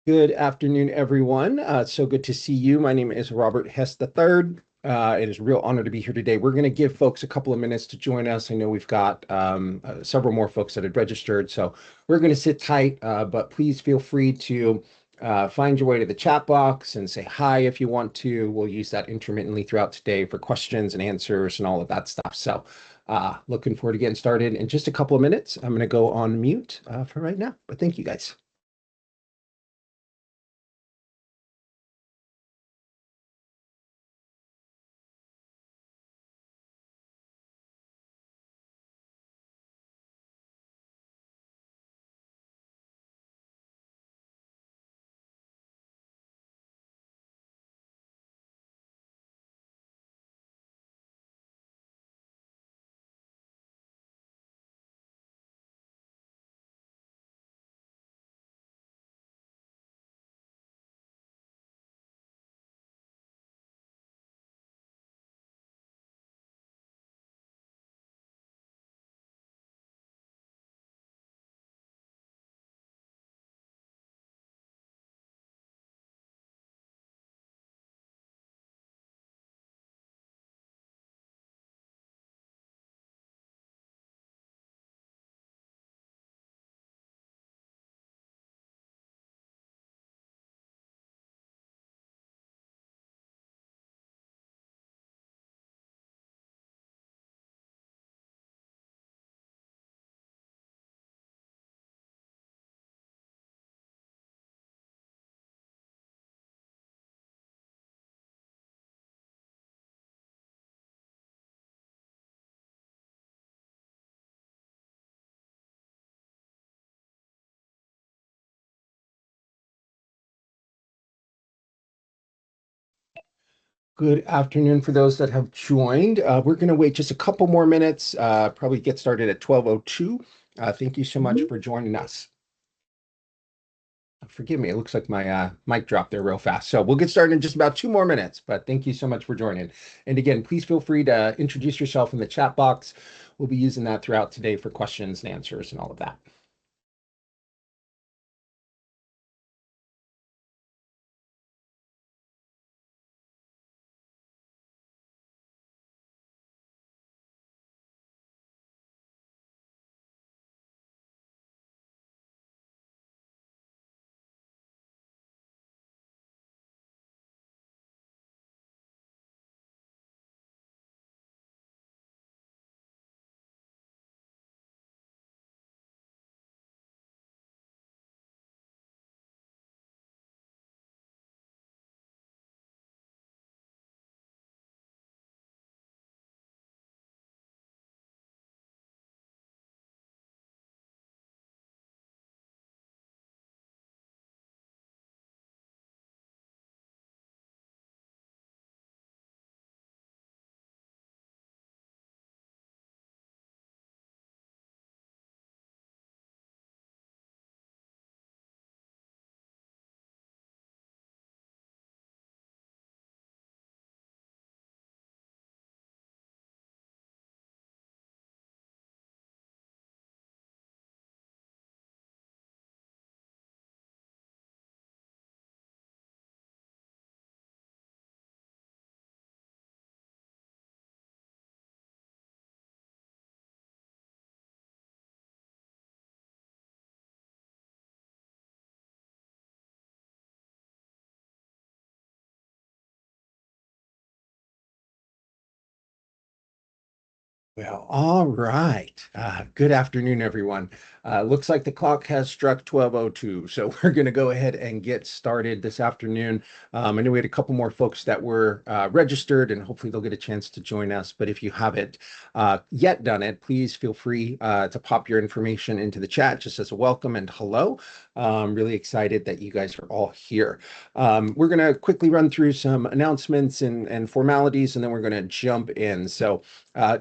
Good afternoon, everyone. It's so good to see you. My name is Robert Hess III. It is a real honor to be here today. We're going to give folks a couple of minutes to join us. I know we've got several more folks that had registered, so we're going to sit tight, but please feel free to find your way to the chat box and say hi if you want to. We'll use that intermittently throughout today for questions and answers and all of that stuff. So looking forward to getting started in just a couple of minutes. I'm going to go on mute for right now, but thank you guys. Good afternoon for those that have joined. We're going to wait just a couple more minutes, probably get started at 12:02. Thank you so much for joining us. Forgive me, it looks like my mic dropped there real fast. So we'll get started in just about 2 more minutes, but thank you so much for joining. And again, please feel free to introduce yourself in the chat box. We'll be using that throughout today for questions and answers and all of that. Well, all right. Good afternoon, everyone. Looks like the clock has struck 12:02, so we're going to go ahead and get started this afternoon. I know we had a couple more folks that were registered, and hopefully they'll get a chance to join us. But if you haven't yet done it, please feel free to pop your information into the chat just as a welcome and hello. Really excited that you guys are all here. We're going to quickly run through some announcements and formalities, and then we're going to jump in. So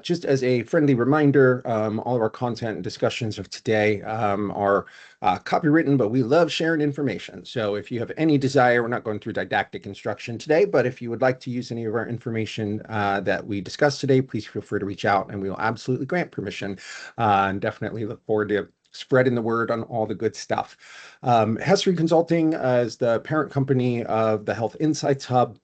just as a friendly reminder, all of our content and discussions of today are copywritten, but we love sharing information. So if you have any desire, we're not going through didactic instruction today, but if you would like to use any of our information that we discussed today, please feel free to reach out and we will absolutely grant permission and definitely look forward to spreading the word on all the good stuff. Hessery Consulting is the parent company of the Health Insights Hub.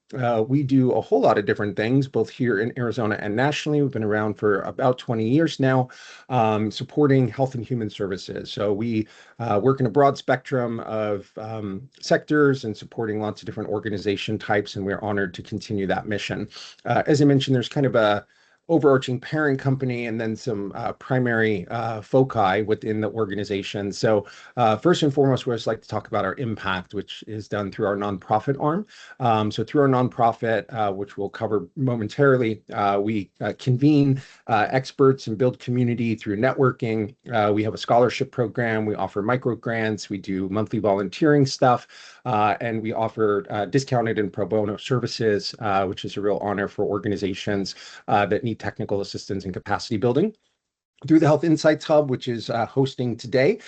We do a whole lot of different things, both here in Arizona and nationally. We've been around for about 20 years now, supporting health and human services. So we work in a broad spectrum of sectors and supporting lots of different organization types, and we're honored to continue that mission. As I mentioned, there's kind of a overarching parent company and then some primary foci within the organization. So first and foremost, we always like to talk about our impact, which is done through our nonprofit arm. So through our nonprofit, which we'll cover momentarily, we convene experts and build community through networking. We have a scholarship program. We offer micro grants. We do monthly volunteering stuff. And we offer discounted and pro bono services, which is a real honor for organizations that need technical assistance and capacity building. Through the Health Insights Hub, which is hosting today,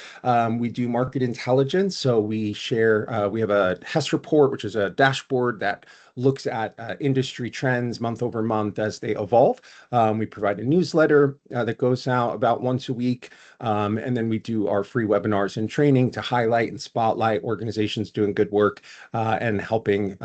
we do market intelligence. So we share, we have a HES report, which is a dashboard that looks at industry trends month over month as they evolve. We provide a newsletter that goes out about once a week. And then we do our free webinars and training to highlight and spotlight organizations doing good work and helping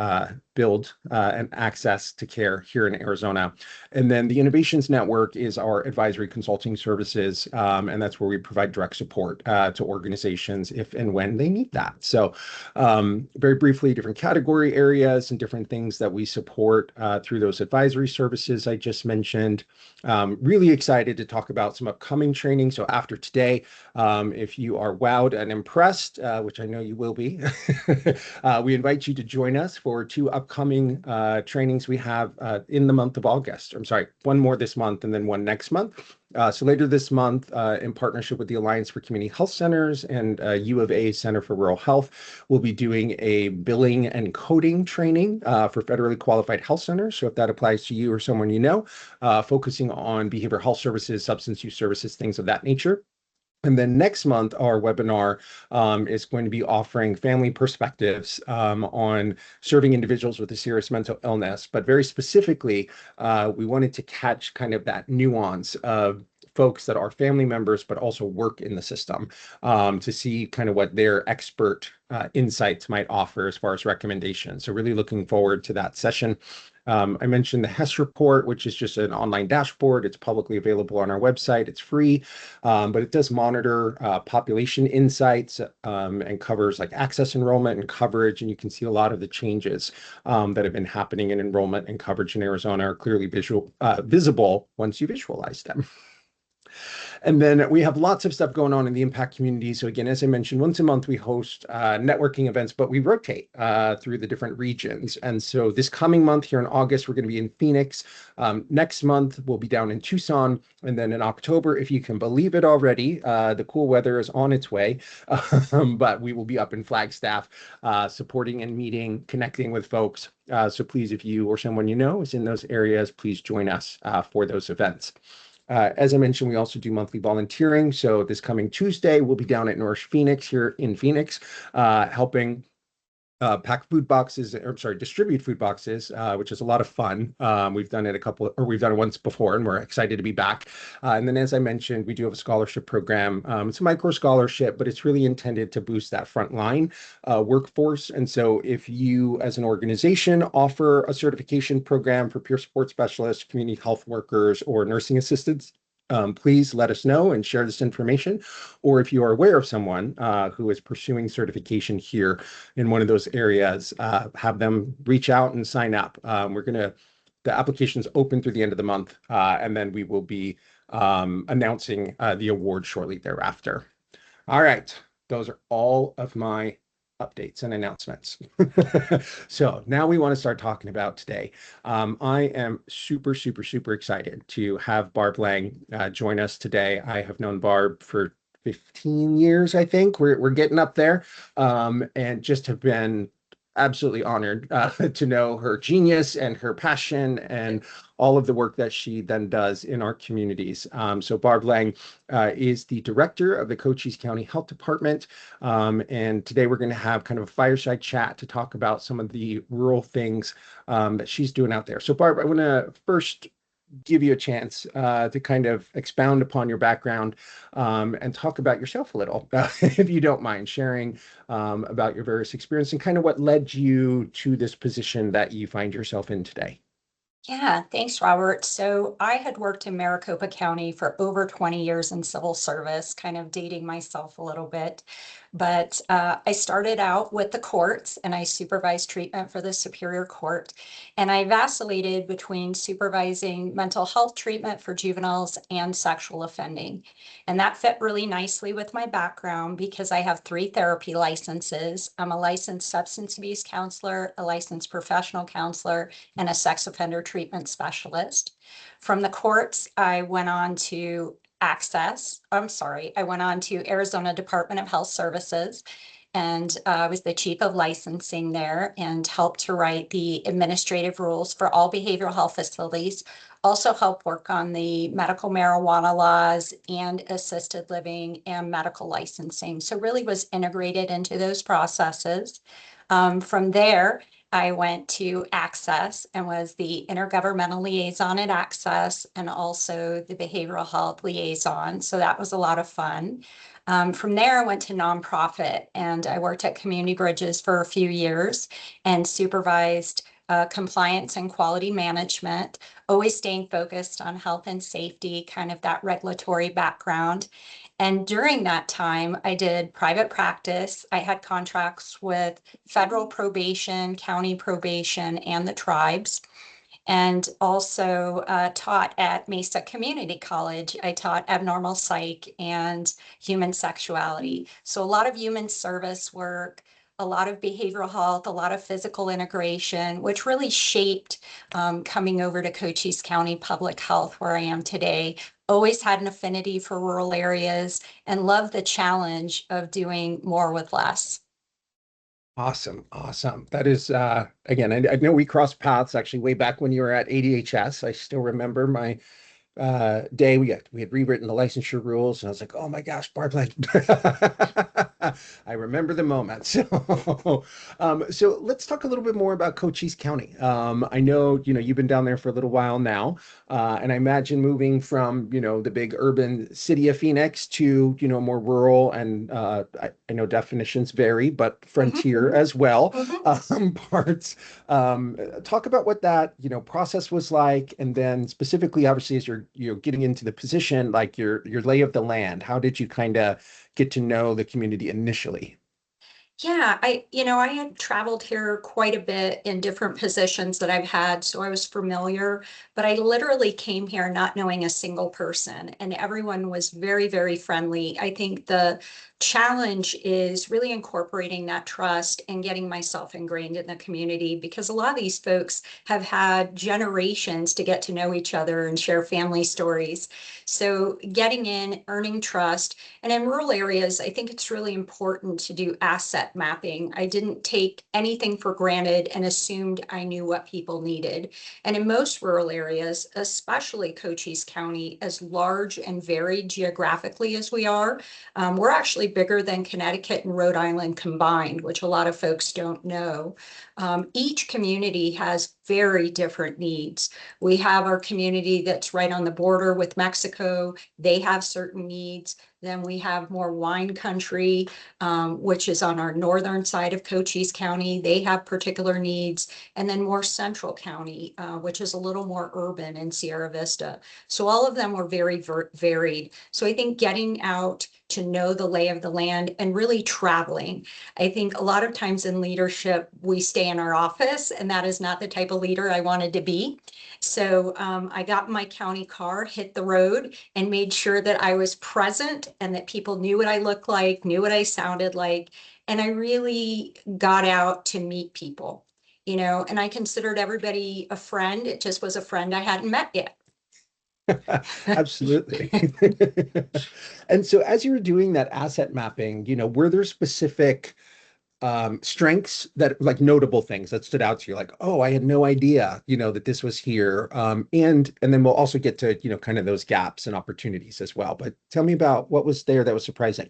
build and access to care here in Arizona. And then the Innovations Network is our advisory consulting services, and that's where we provide direct support to organizations if and when they need that. So very briefly, different category areas and different things that we support through those advisory services I just mentioned. Really excited to talk about some upcoming training. So after today, if you are wowed and impressed, which I know you will be, we invite you to join us for 2 upcoming trainings we have in the month of August. I'm sorry, 1 more this month and then 1 next month. So later this month, in partnership with the Alliance for Community Health Centers and U of A Center for Rural Health, we'll be doing a billing and coding training for federally qualified health centers. So if that applies to you or someone you know, focusing on behavioral health services, substance use services, things of that nature. And then next month, our webinar is going to be offering family perspectives on serving individuals with a serious mental illness. But very specifically, we wanted to catch kind of that nuance of folks that are family members, but also work in the system to see kind of what their expert insights might offer as far as recommendations. So really looking forward to that session. I mentioned the HES report, which is just an online dashboard. It's publicly available on our website. It's free, but it does monitor population insights and covers like access enrollment and coverage. And you can see a lot of the changes that have been happening in enrollment and coverage in Arizona are clearly visible once you visualize them. And then we have lots of stuff going on in the impact community. So again, as I mentioned, once a month we host networking events, but we rotate through the different regions. And so this coming month here in August, we're going to be in Phoenix. Next month, we'll be down in Tucson. And then in October, if you can believe it already, the cool weather is on its way. But we will be up in Flagstaff supporting and meeting, connecting with folks. So please, if you or someone you know is in those areas, please join us for those events. As I mentioned, we also do monthly volunteering. So this coming Tuesday, we'll be down at North Phoenix here in Phoenix, helping pack food boxes, or sorry, distribute food boxes, which is a lot of fun. We've done it we've done it once before, and we're excited to be back. And then, as I mentioned, we do have a scholarship program. It's a micro scholarship, but it's really intended to boost that frontline workforce. And so if you, as an organization, offer a certification program for peer support specialists, community health workers, or nursing assistants, please let us know and share this information. Or if you are aware of someone who is pursuing certification here in one of those areas, have them reach out and sign up. The application's open through the end of the month, and then we will be announcing the award shortly thereafter. All right, those are all of my updates and announcements. So now we want to start talking about today. I am super, super, super excited to have Barb Lang join us today. I have known Barb for 15 years, I think. We're getting up there, and just have been absolutely honored to know her genius and her passion and all of the work that she then does in our communities. So Barb Lang is the director of the Cochise County Health Department. And today we're going to have kind of a fireside chat to talk about some of the rural things that she's doing out there. So Barb, I want to first give you a chance to kind of expound upon your background and talk about yourself a little, if you don't mind sharing about your various experience and kind of what led you to this position that you find yourself in today. Yeah, thanks, Robert. So I had worked in Maricopa County for over 20 years in civil service, kind of dating myself a little bit. But I started out with the courts and I supervised treatment for the Superior Court. And I vacillated between supervising mental health treatment for juveniles and sexual offending. And that fit really nicely with my background because I have 3 therapy licenses. I'm a licensed substance abuse counselor, a licensed professional counselor, and a sex offender treatment specialist. From the courts, I went on to I went on to Arizona Department of Health Services and I was the chief of licensing there and helped to write the administrative rules for all behavioral health facilities. Also helped work on the medical marijuana laws and assisted living and medical licensing. So really was integrated into those processes. From there, I went to Access and was the intergovernmental liaison at Access and also the behavioral health liaison. So that was a lot of fun. From there, I went to nonprofit and I worked at Community Bridges for a few years and supervised compliance and quality management, always staying focused on health and safety, kind of that regulatory background. And during that time, I did private practice. I had contracts with federal probation, county probation, and the tribes, and also taught at Mesa Community College. I taught abnormal psych and human sexuality. So a lot of human service work, a lot of behavioral health, a lot of physical integration, which really shaped coming over to Cochise County Public Health, where I am today. Always had an affinity for rural areas and love the challenge of doing more with less. Awesome, awesome. That is, again, I know we crossed paths actually way back when you were at ADHS. I still remember my day we had rewritten the licensure rules, and I was like, oh my gosh, Barb Lang. I remember the moment. So let's talk a little bit more about Cochise County. I know you've been down there for a little while now, and I imagine moving from the big urban city of Phoenix to more rural, and I know definitions vary, but frontier as well, Mhm. parts. Talk about what that process was like, and then specifically, obviously, as you're getting into the position, like your lay of the land. How did you kind of get to know the community initially? Yeah, I had traveled here quite a bit in different positions that I've had, so I was familiar, but I literally came here not knowing a single person, and everyone was very, very friendly. I think the challenge is really incorporating that trust and getting myself ingrained in the community because a lot of these folks have had generations to get to know each other and share family stories. So getting in, earning trust, and in rural areas, I think it's really important to do asset mapping. I didn't take anything for granted and assumed I knew what people needed. And in most rural areas, especially Cochise County, as large and varied geographically as we are, we're actually bigger than Connecticut and Rhode Island combined, which a lot of folks don't know. Each community has very different needs. We have our community that's right on the border with Mexico. They have certain needs. Then we have more wine country, which is on our northern side of Cochise County. They have particular needs. And then more central county, which is a little more urban in Sierra Vista. So all of them were very varied. So I think getting out to know the lay of the land and really traveling. I think a lot of times in leadership, we stay in our office, and that is not the type of leader I wanted to be. So I got in my county car, hit the road, and made sure that I was present and that people knew what I looked like, knew what I sounded like. And I really got out to meet people, and I considered everybody a friend. It just was a friend I hadn't met yet. Absolutely. And so as you were doing that asset mapping, were there specific strengths that like notable things that stood out to you, like, oh, I had no idea, that this was here. And then we'll also get to, kind of those gaps and opportunities as well. But tell me about what was there that was surprising.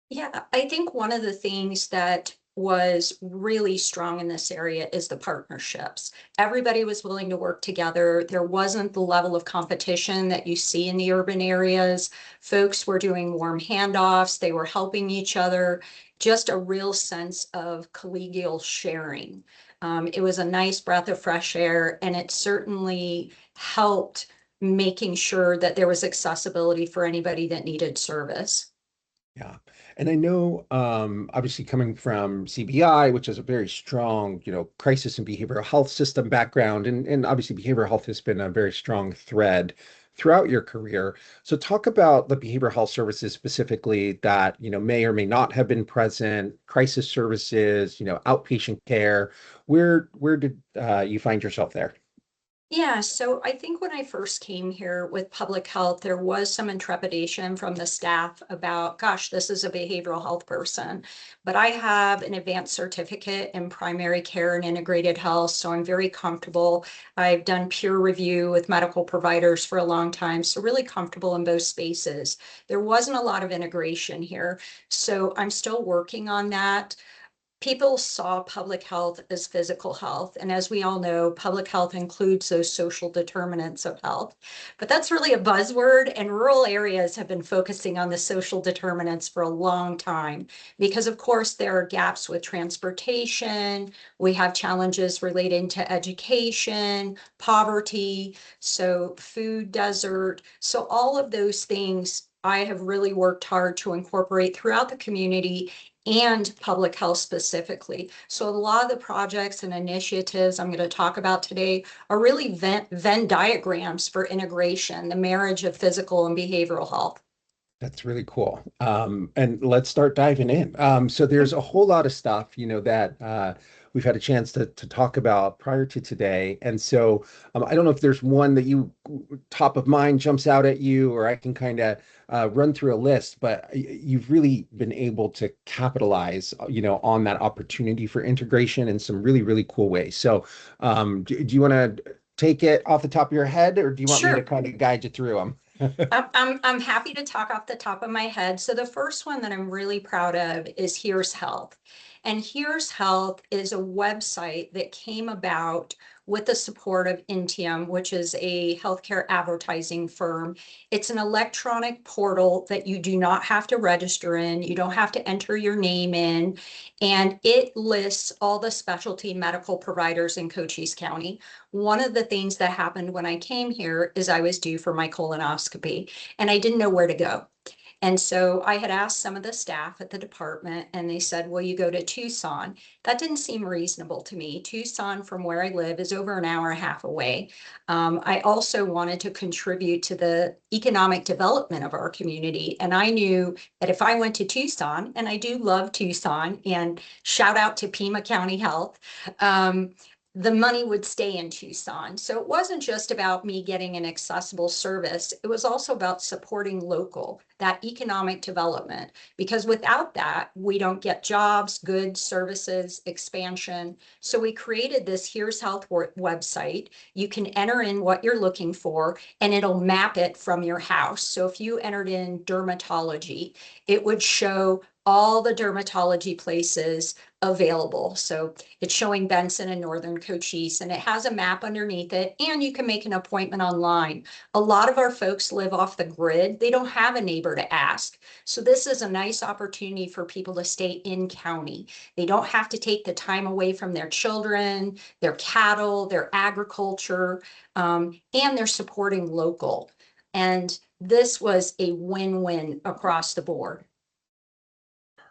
Yeah, I think one of the things that was really strong in this area is the partnerships. Everybody was willing to work together. There wasn't the level of competition that you see in the urban areas. Folks were doing warm handoffs, they were helping each other, just a real sense of collegial sharing. It was a nice breath of fresh air, and it certainly helped making sure that there was accessibility for anybody that needed service. Yeah. And I know, obviously coming from CBI, which is a very strong, crisis and behavioral health system background, and obviously behavioral health has been a very strong thread throughout your career. So talk about the behavioral health services specifically that, may or may not have been present, crisis services, outpatient care. Where did you find yourself there? Yeah, so I think when I first came here with public health, there was some intrepidation from the staff about, gosh, this is a behavioral health person. But I have an advanced certificate in primary care and integrated health, so I'm very comfortable. I've done peer review with medical providers for a long time, so really comfortable in both spaces. There wasn't a lot of integration here, so I'm still working on that. People saw public health as physical health. And as we all know, public health includes those social determinants of health. But that's really a buzzword, and rural areas have been focusing on the social determinants for a long time because, of course, there are gaps with transportation. We have challenges relating to education, poverty, so food desert. So all of those things I have really worked hard to incorporate throughout the community and public health specifically. So a lot of the projects and initiatives I'm going to talk about today are really Venn diagrams for integration, the marriage of physical and behavioral health. That's really cool. And let's start diving in. So there's a whole lot of stuff, that we've had a chance to talk about prior to today. And so I don't know if there's one that you top of mind jumps out at you, or I can kind of run through a list, but you've really been able to capitalize, on that opportunity for integration in some really, really cool ways. So do you want to take it off the top of your head, or do you want me to Sure. kind of guide you through them? I'm happy to talk off the top of my head. So the first one that I'm really proud of is Here's Health. And Here's Health is a website that came about with the support of Intium, which is a healthcare advertising firm. It's an electronic portal that you do not have to register in. You don't have to enter your name in. And it lists all the specialty medical providers in Cochise County. One of the things that happened when I came here is I was due for my colonoscopy and I didn't know where to go. And so I had asked some of the staff at the department and they said, well, you go to Tucson. That didn't seem reasonable to me. Tucson from where I live is over an hour and a half away. I also wanted to contribute to the economic development of our community. And I knew that if I went to Tucson, and I do love Tucson, and shout out to Pima County Health, the money would stay in Tucson. So it wasn't just about me getting an accessible service. It was also about supporting local, that economic development, because without that, we don't get jobs, goods, services, expansion. So we created this Here's Health website. You can enter in what you're looking for and it'll map it from your house. So if you entered in dermatology, it would show all the dermatology places available. So it's showing Benson and Northern Cochise, and it has a map underneath it, and you can make an appointment online. A lot of our folks live off the grid. They don't have a neighbor to ask. So this is a nice opportunity for people to stay in county. They don't have to take the time away from their children, their cattle, their agriculture, and they're supporting local. And this was a win-win across the board.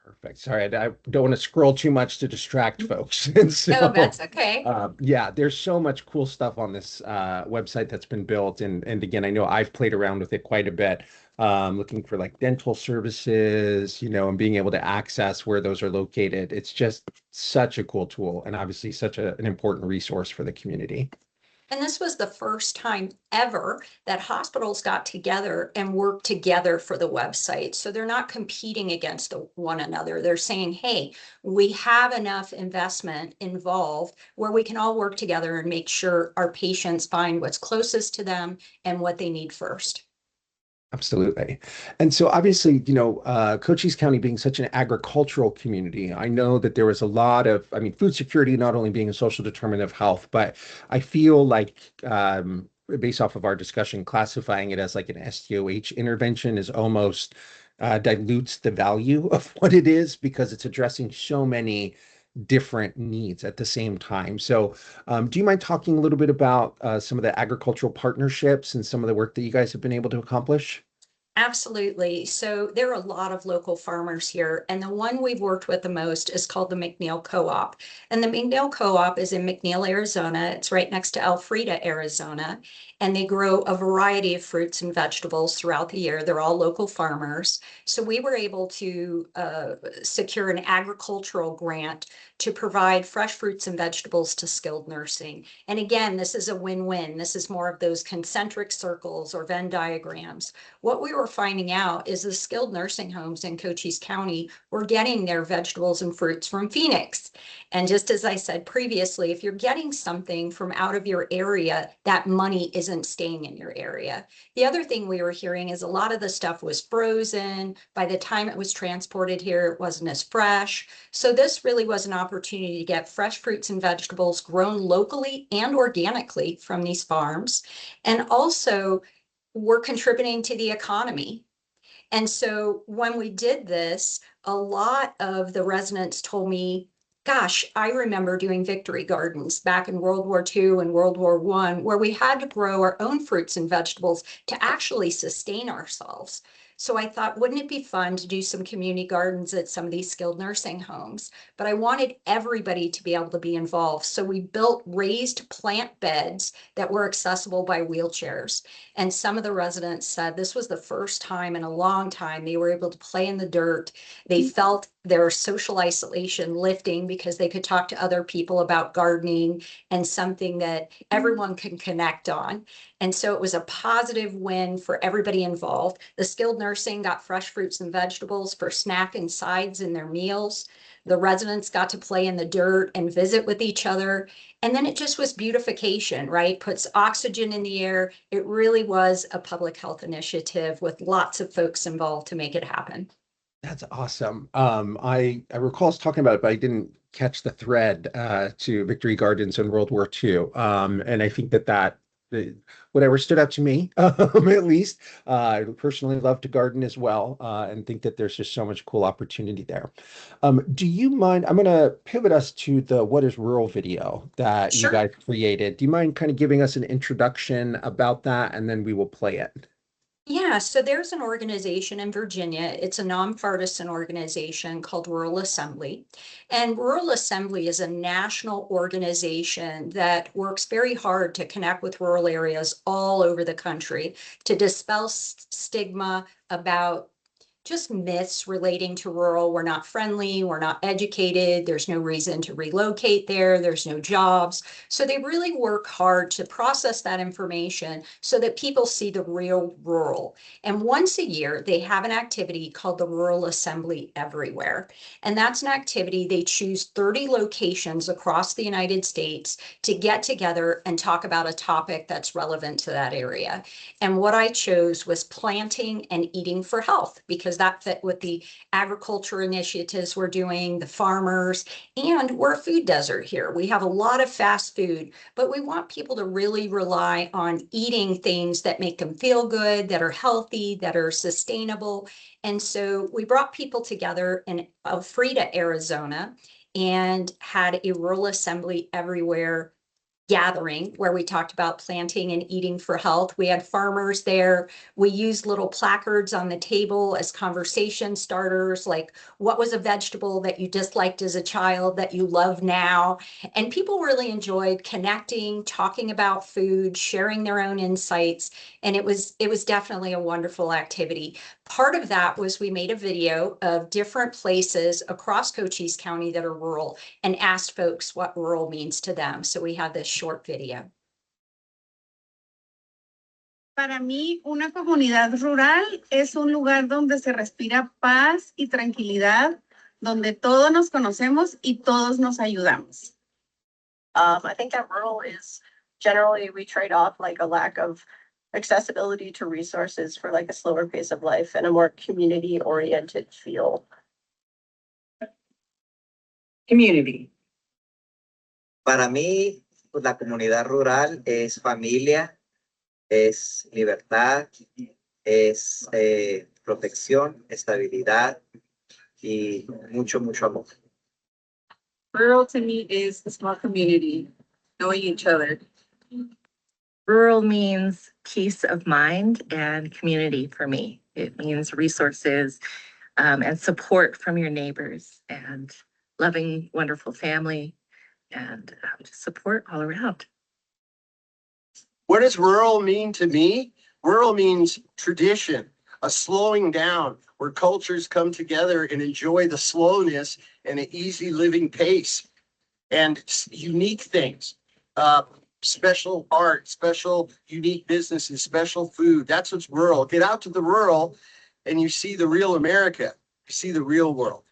Perfect. Sorry, I don't want to scroll too much to distract folks. And Oh, so, that's okay. yeah, there's so much cool stuff on this website that's been built. And again, I know I've played around with it quite a bit, looking for like dental services, and being able to access where those are located. It's just such a cool tool and obviously such an important resource for the community. And this was the first time ever that hospitals got together and worked together for the website. So they're not competing against one another. They're saying, hey, we have enough investment involved where we can all work together and make sure our patients find what's closest to them and what they need first. Absolutely. And so obviously, Cochise County being such an agricultural community, I know that there was a lot of, I mean, food security not only being a social determinant of health, but I feel like, based off of our discussion, classifying it as like an STOH intervention is almost dilutes the value of what it is because it's addressing so many different needs at the same time. So, do you mind talking a little bit about some of the agricultural partnerships and some of the work that you guys have been able to accomplish? Absolutely. So there are a lot of local farmers here, and the one we've worked with the most is called the McNeil Co-op. And the McNeil Co-op is in McNeil, Arizona. It's right next to Elfrida, Arizona. And they grow a variety of fruits and vegetables throughout the year. They're all local farmers. So we were able to secure an agricultural grant to provide fresh fruits and vegetables to skilled nursing. And again, this is a win-win. This is more of those concentric circles or Venn diagrams. What we were finding out is the skilled nursing homes in Cochise County were getting their vegetables and fruits from Phoenix. And just as I said previously, if you're getting something from out of your area, that money isn't staying in your area. The other thing we were hearing is a lot of the stuff was frozen. By the time it was transported here, it wasn't as fresh. So this really was an opportunity to get fresh fruits and vegetables grown locally and organically from these farms. And also, we're contributing to the economy. And so when we did this, a lot of the residents told me, gosh, I remember doing victory gardens back in World War II and World War I, where we had to grow our own fruits and vegetables to actually sustain ourselves. So I thought, wouldn't it be fun to do some community gardens at some of these skilled nursing homes? But I wanted everybody to be able to be involved. So we built raised plant beds that were accessible by wheelchairs. And some of the residents said this was the first time in a long time they were able to play in the dirt. They felt their social isolation lifting because they could talk to other people about gardening and something that everyone can connect on. And so it was a positive win for everybody involved. The skilled nursing got fresh fruits and vegetables for snack and sides in their meals. The residents got to play in the dirt and visit with each other. And then it just was beautification, right? Puts oxygen in the air. It really was a public health initiative with lots of folks involved to make it happen. That's awesome. I recall us talking about it, but I didn't catch the thread to Victory Gardens in World War II. And I think that whatever stood out to me, at least, I personally love to garden as well, and think that there's just so much cool opportunity there. Do you mind? I'm going to pivot us to the What is Rural video that you Sure. guys created. Do you mind kind of giving us an introduction about that, and then we will play it? Yeah, so there's an organization in Virginia. It's a nonpartisan organization called Rural Assembly. And Rural Assembly is a national organization that works very hard to connect with rural areas all over the country to dispel stigma about just myths relating to rural. We're not friendly, we're not educated, there's no reason to relocate there, there's no jobs. So they really work hard to process that information so that people see the real rural. And once a year, they have an activity called the Rural Assembly Everywhere. And that's an activity they choose 30 locations across the United States to get together and talk about a topic that's relevant to that area. And what I chose was planting and eating for health because that fit with the agriculture initiatives we're doing, the farmers, and we're a food desert here. We have a lot of fast food, but we want people to really rely on eating things that make them feel good, that are healthy, that are sustainable. And so we brought people together in Elfrida, Arizona, and had a rural assembly everywhere gathering where we talked about planting and eating for health. We had farmers there. We used little placards on the table as conversation starters, like what was a vegetable that you disliked as a child that you love now? And people really enjoyed connecting, talking about food, sharing their own insights. And it was definitely a wonderful activity. Part of that was we made a video of different places across Cochise County that are rural and asked folks what rural means to them. So we had this short video. Para mí, una comunidad rural es un lugar donde se respira paz y tranquilidad, donde todos nos conocemos y todos nos ayudamos. I think that rural is generally we trade off like a lack of accessibility to resources for like a slower pace of life and a more community-oriented feel. Community. Para mí, pues, la comunidad rural es familia, es libertad, es protección, estabilidad y mucho, mucho amor. Rural to me is a small community, knowing each other. Rural means peace of mind and community for me. It means resources and support from your neighbors and loving, wonderful family and just support all around. What does rural mean to me? Rural means tradition, a slowing down where cultures come together and enjoy the slowness and an easy living pace and unique things, special art, special unique businesses, special food. That's what's rural. Get out to the rural and you see the real America. You see the real world.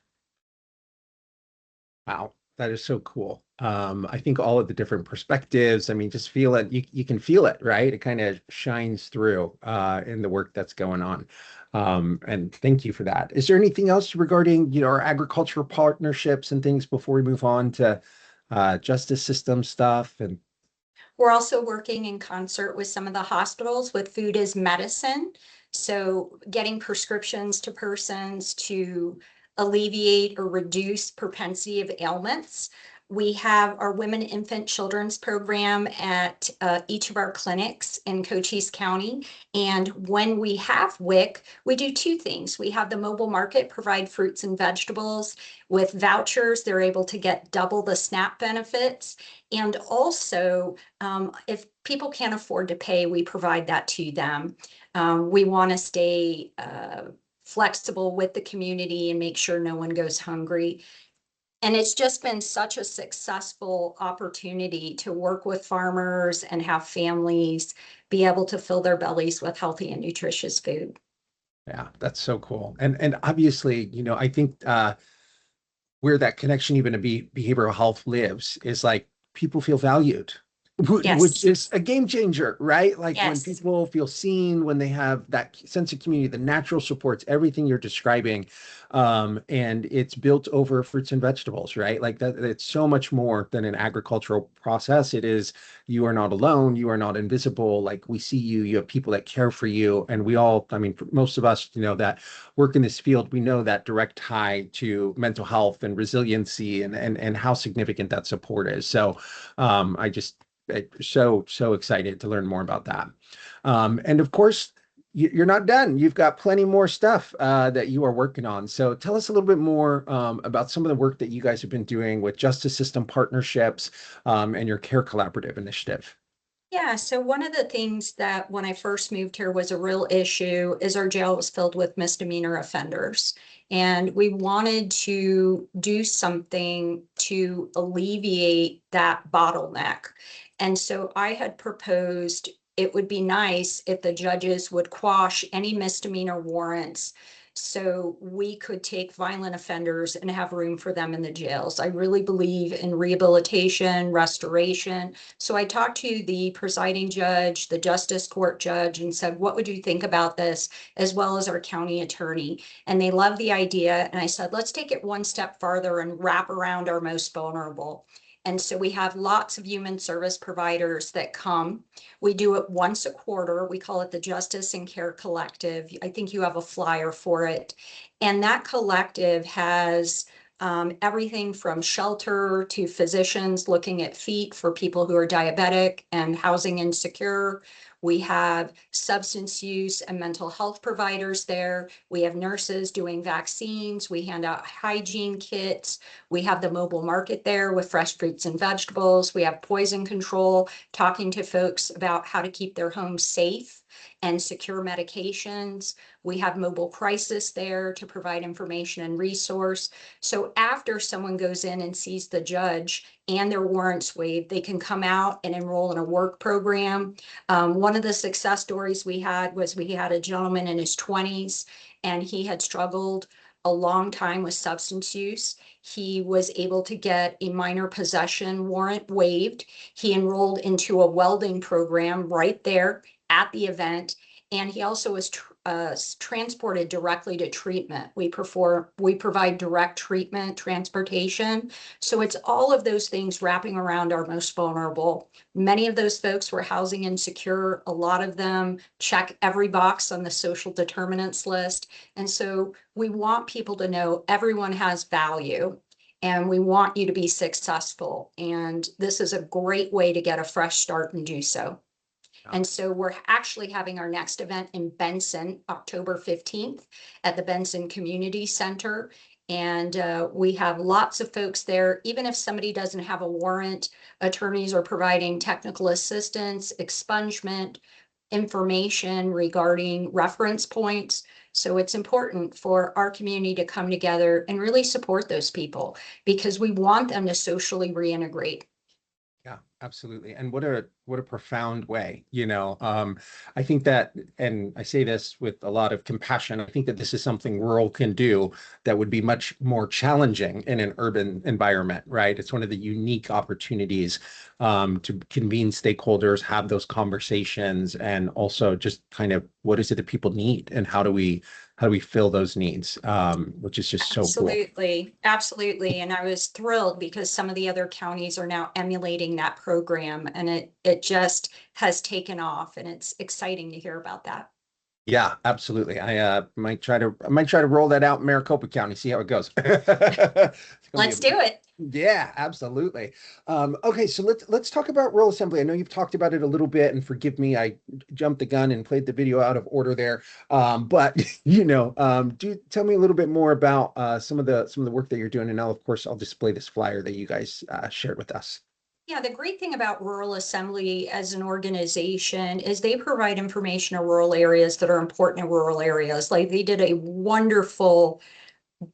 Wow, that is so cool. I think all of the different perspectives, I mean, just feel it. You can feel it, right? It kind of shines through in the work that's going on. And thank you for that. Is there anything else regarding, our agricultural partnerships and things before we move on to justice system stuff? And We're also working in concert with some of the hospitals with food as medicine. So getting prescriptions to persons to alleviate or reduce propensity of ailments. We have our Women, Infant, Children's program at each of our clinics in Cochise County. And when we have WIC, we do two things. We have the mobile market provide fruits and vegetables with vouchers. They're able to get double the SNAP benefits. And also, if people can't afford to pay, we provide that to them. We want to stay flexible with the community and make sure no one goes hungry. And it's just been such a successful opportunity to work with farmers and have families be able to fill their bellies with healthy and nutritious food. yeah, that's so cool. And obviously, I think where that connection even to behavioral health lives is like people feel valued, Yes. which is a game changer, right? Like when Yes. people feel seen, when they have that sense of community, the natural supports, everything you're describing. And it's built over fruits and vegetables, right? Like that, it's so much more than an agricultural process. It is, you are not alone, you are not invisible. Like we see you, you have people that care for you. And we all, I mean, most of us, that work in this field, we know that direct tie to mental health and resiliency and how significant that support is. So so excited to learn more about that. And of course, you're not done. You've got plenty more stuff that you are working on. So tell us a little bit more about some of the work that you guys have been doing with justice system partnerships and your Care Collaborative initiative. Yeah, so one of the things that when I first moved here was a real issue is our jail was filled with misdemeanor offenders. And we wanted to do something to alleviate that bottleneck. And so I had proposed it would be nice if the judges would quash any misdemeanor warrants so we could take violent offenders and have room for them in the jails. I really believe in rehabilitation, restoration. So I talked to the presiding judge, the justice court judge, and said, what would you think about this, as well as our county attorney? And they loved the idea. And I said, let's take it one step farther and wrap around our most vulnerable. And so we have lots of human service providers that come. We do it once a quarter. We call it the Justice and Care Collective. I think you have a flyer for it. And that collective has everything from shelter to physicians looking at feet for people who are diabetic and housing insecure. We have substance use and mental health providers there. We have nurses doing vaccines. We hand out hygiene kits. We have the mobile market there with fresh fruits and vegetables. We have poison control, talking to folks about how to keep their homes safe and secure medications. We have mobile crisis there to provide information and resource. So after someone goes in and sees the judge and their warrants waived, they can come out and enroll in a work program. One of the success stories we had was we had a gentleman in his 20s and he had struggled a long time with substance use. He was able to get a minor possession warrant waived. He enrolled into a welding program right there at the event. And he also is transported directly to treatment. We provide direct treatment, transportation. So it's all of those things wrapping around our most vulnerable. Many of those folks were housing insecure. A lot of them check every box on the social determinants list. And so we want people to know everyone has value and we want you to be successful. And this is a great way to get a fresh start and do so. And so we're actually having our next event in Benson, October 15th at the Benson Community Center. And we have lots of folks there. Even if somebody doesn't have a warrant, attorneys are providing technical assistance, expungement, information regarding reference points. So it's important for our community to come together and really support those people because we want them to socially reintegrate. Yeah, absolutely. And what a profound way, I think that, and I say this with a lot of compassion, I think that this is something rural can do that would be much more challenging in an urban environment, right? It's one of the unique opportunities to convene stakeholders, have those conversations, and also just kind of what is it that people need and how do we fill those needs, which is just so cool. Absolutely. And I was thrilled because some of the other counties are now emulating that program and it just has taken off and it's exciting to hear about that. Yeah, absolutely. I might try to roll that out in Maricopa County, see how it goes. Let's do it. Yeah, absolutely. Okay, so let's talk about rural assembly. I know you've talked about it a little bit, and forgive me, I jumped the gun and played the video out of order there. But do tell me a little bit more about some of the work that you're doing, and now, of course, I'll display this flyer that you guys shared with us. Yeah, the great thing about Rural Assembly as an organization is they provide information in rural areas that are important in rural areas. Like they did a wonderful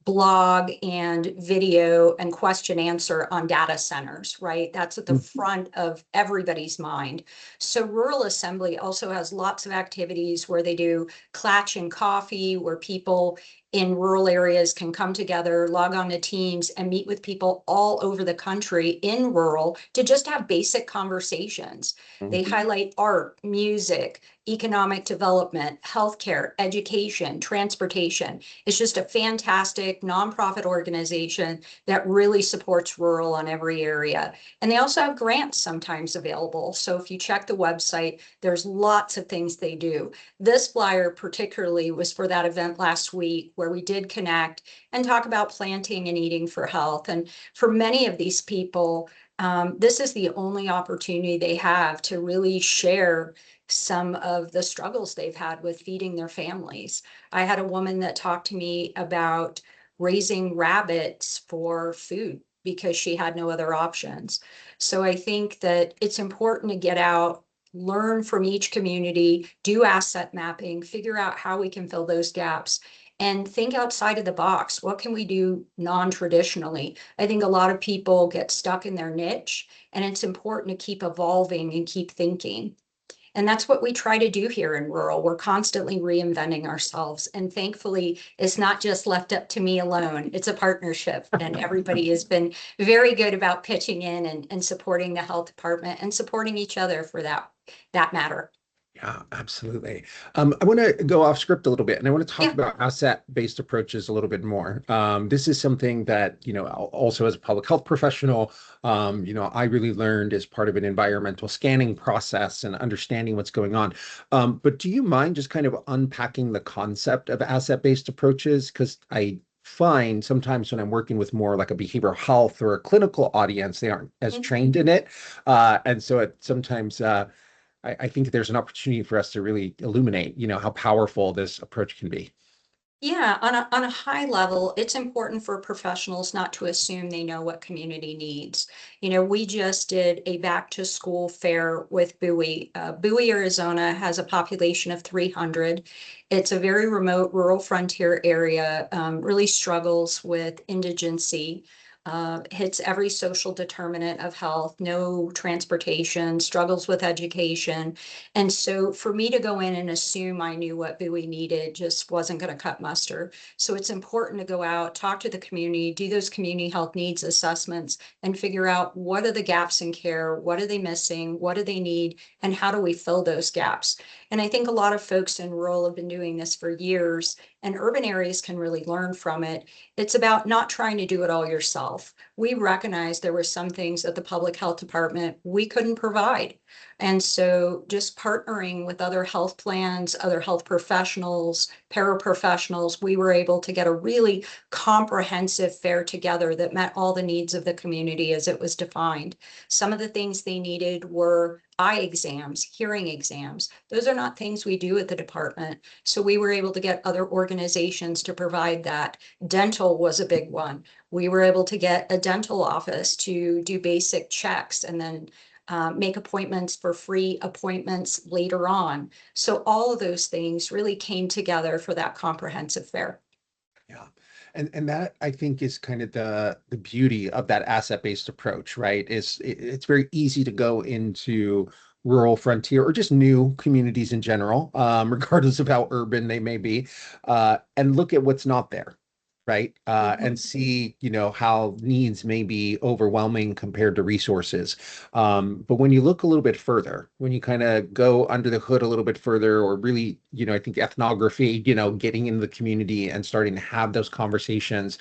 blog and video and question answer on data centers, right? That's at the front of everybody's mind. So Rural Assembly also has lots of activities where they do Clatch and Coffee, where people in rural areas can come together, log on to Teams and meet with people all over the country in rural to just have basic conversations. They highlight art, music, economic development, healthcare, education, transportation. It's just a fantastic nonprofit organization that really supports rural on every area. And they also have grants sometimes available. So if you check the website, there's lots of things they do. This flyer particularly was for that event last week where we did connect and talk about planting and eating for health. And for many of these people, this is the only opportunity they have to really share some of the struggles they've had with feeding their families. I had a woman that talked to me about raising rabbits for food because she had no other options. So I think that it's important to get out, learn from each community, do asset mapping, figure out how we can fill those gaps, and think outside of the box. What can we do non-traditionally? I think a lot of people get stuck in their niche, and it's important to keep evolving and keep thinking. And that's what we try to do here in rural. We're constantly reinventing ourselves. And thankfully, it's not just left up to me alone. It's a partnership. And everybody has been very good about pitching in and supporting the health department and supporting each other for that matter. Yeah, absolutely. I want to go off script a little bit, and I want to talk about asset-based approaches a little bit more. This is something that, also as a public health professional, I really learned as part of an environmental scanning process and understanding what's going on. But do you mind just kind of unpacking the concept of asset-based approaches? Because I find sometimes when I'm working with more like a behavioral health or a clinical audience, they aren't as trained in it. And so it sometimes I think there's an opportunity for us to really illuminate, how powerful this approach can be. Yeah, on a high level, it's important for professionals not to assume they know what community needs. We just did a back to school fair with Bowie. Bowie, Arizona has a population of 300. It's a very remote rural frontier area, really struggles with indigency. hits every social determinant of health, no transportation, struggles with education. And so for me to go in and assume I knew what Bowie needed just wasn't going to cut mustard. So it's important to go out, talk to the community, do those community health needs assessments, and figure out what are the gaps in care, what are they missing, what do they need, and how do we fill those gaps. And I think a lot of folks in rural have been doing this for years, and urban areas can really learn from it. It's about not trying to do it all yourself. We recognized there were some things at the public health department we couldn't provide. And so just partnering with other health plans, other health professionals, paraprofessionals, we were able to get a really comprehensive fair together that met all the needs of the community as it was defined. Some of the things they needed were eye exams, hearing exams. Those are not things we do at the department. So we were able to get other organizations to provide that. Dental was a big one. We were able to get a dental office to do basic checks and then make appointments for free appointments later on. So all of those things really came together for that comprehensive fair. Yeah. And that I think is kind of the beauty of that asset-based approach, right? It's very easy to go into rural frontier or just new communities in general, regardless of how urban they may be, and look at what's not there, right? And see, how needs may be overwhelming compared to resources. But when you look a little bit further, when you kind of go under the hood a little bit further, or really, I think ethnography, getting in the community and starting to have those conversations,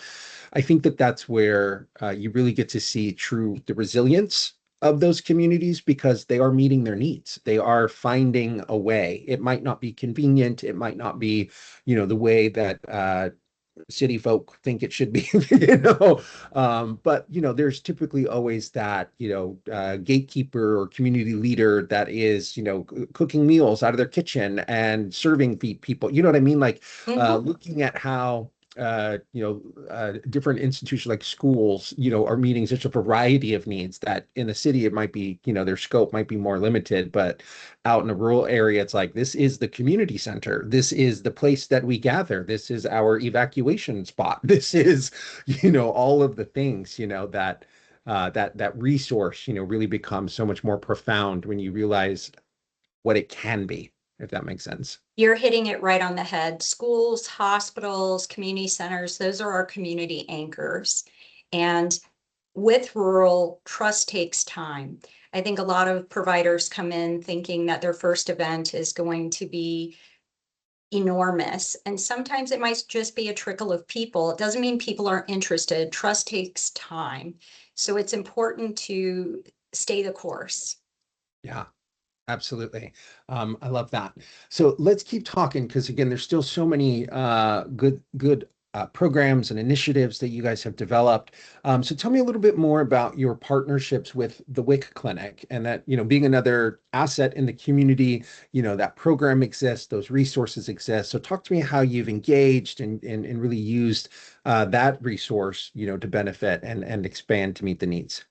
I think that that's where you really get to see the resilience of those communities, because they are meeting their needs. They are finding a way. It might not be convenient. It might not be, the way that city folk think it should be, but there's typically always that gatekeeper or community leader that is cooking meals out of their kitchen and serving people, you know what I mean, like looking at how different institutions like schools, are meeting such a variety of needs that in the city it might be, their scope might be more limited, but out in a rural area, it's like, this is the community center. This is the place that we gather. This is our evacuation spot. This is, all of the things, that resource, really becomes so much more profound when you realize what it can be, if that makes sense. You're hitting it right on the head. Schools, hospitals, community centers, those are our community anchors. And with rural, trust takes time. I think a lot of providers come in thinking that their first event is going to be enormous. And sometimes it might just be a trickle of people. It doesn't mean people aren't interested. Trust takes time. So it's important to stay the course. Yeah. Absolutely. I love that. So let's keep talking, because again, there's still so many good programs and initiatives that you guys have developed. So tell me a little bit more about your partnerships with the WIC Clinic, and that, being another asset in the community, that program exists, those resources exist. So talk to me how you've engaged and really used that resource, to benefit and expand to meet the needs.